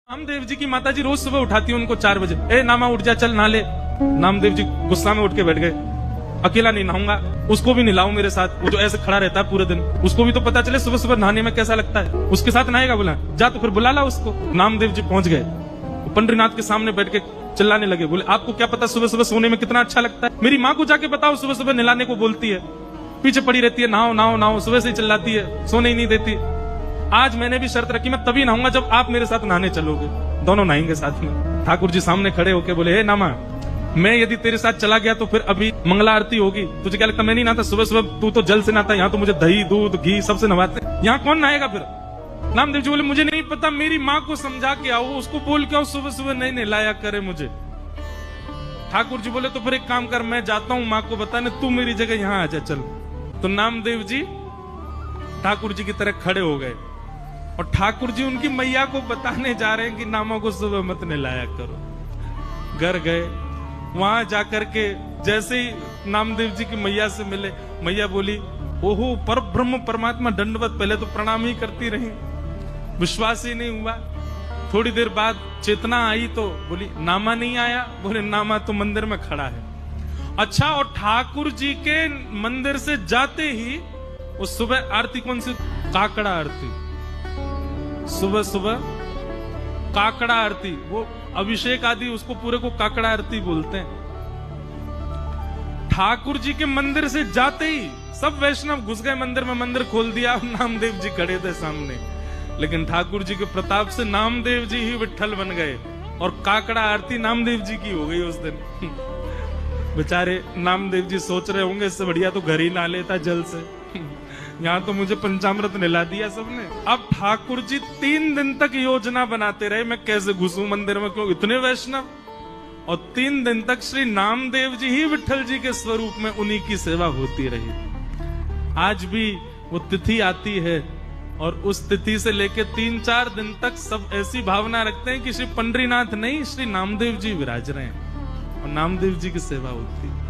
नामदेव जी की माताजी रोज सुबह उठाती है उनको 4 बजे। ए नामा उठ जा, चल नहा ले। नामदेव जी गुस्सा में उठ के बैठ गए। अकेला नहीं नहाऊंगा, उसको भी नहलाऊं मेरे साथ। वो जो ऐसे खड़ा रहता है पूरे दिन, उसको भी तो पता चले सुबह सुबह नहाने में कैसा लगता है। उसके साथ नहाएगा? बोला जा तो फिर बुला ला उसको। नामदेव जी पहुंच गए, पंडरीनाथ के सामने बैठ के चिल्लाने लगे। बोले आपको क्या पता सुबह सुबह सोने में कितना अच्छा लगता है? मेरी माँ को जाके बताओ, सुबह सुबह नहलाने को बोलती है, पीछे पड़ी रहती है, नहाओ नहाओ नहाओ, सुबह से ही चिल्लाती है, सोने ही नहीं देती। आज मैंने भी शर्त रखी, मैं तभी नहाऊंगा जब आप मेरे साथ नहाने चलोगे। दोनों नहाएंगे साथ में। ठाकुर जी सामने खड़े होके बोले, हे नामा, मैं यदि तेरे साथ चला गया तो फिर अभी मंगला आरती होगी। तुझे क्या लगता मैं नहीं नहाता? सुबह सुबह तू तो जल से नहाता, यहाँ तो मुझे दही दूध घी सबसे नहाते, यहाँ कौन नहाएगा फिर? नामदेव जी बोले मुझे नहीं पता, मेरी माँ को समझा के आओ, उसको बोल के आओ सुबह सुबह नहीं नहलाया करे मुझे। ठाकुर जी बोले तो फिर एक काम कर, मैं जाता हूँ माँ को बताने, तू मेरी जगह यहाँ आ जा चल। तो नामदेव जी ठाकुर जी की तरह खड़े हो गए और ठाकुर जी उनकी मैया को बताने जा रहे हैं कि नामा को सुबह मत नहलाया करो। घर गए, वहां जाकर के जैसे ही नामदेव जी की मैया से मिले, मैया बोली ओहो पर ब्रह्म परमात्मा दंडवत। पहले तो प्रणाम ही करती रही, विश्वास ही नहीं हुआ। थोड़ी देर बाद चेतना आई तो बोली नामा नहीं आया? बोले नामा तो मंदिर में खड़ा है। अच्छा, और ठाकुर जी के मंदिर से जाते ही उस सुबह आरती कौन सी? काकड़ा आरती। सुबह सुबह काकड़ा आरती, वो अभिषेक आदि उसको पूरे को काकड़ा आरती बोलते हैं। ठाकुर जी के मंदिर से जाते ही सब वैष्णव घुस गए मंदिर में, मंदिर खोल दिया, नामदेव जी खड़े थे सामने। लेकिन ठाकुर जी के प्रताप से नामदेव जी ही विट्ठल बन गए और काकड़ा आरती नामदेव जी की हो गई उस दिन। बेचारे नामदेव जी सोच रहे होंगे इससे बढ़िया तो घर ही ना लेता जल से, यहाँ तो मुझे पंचामृत नहला दिया सबने। अब ठाकुर जी 3 दिन तक योजना बनाते रहे, मैं कैसे घुसूं मंदिर में, क्यों इतने वैष्णव। और 3 दिन तक श्री नामदेव जी ही विट्ठल जी के स्वरूप में उन्हीं की सेवा होती रही। आज भी वो तिथि आती है और उस तिथि से लेके 3-4 दिन तक सब ऐसी भावना रखते हैं कि श्री पंडरीनाथ नहीं, श्री नामदेव जी विराज रहे हैं और नामदेव जी की सेवा होती है।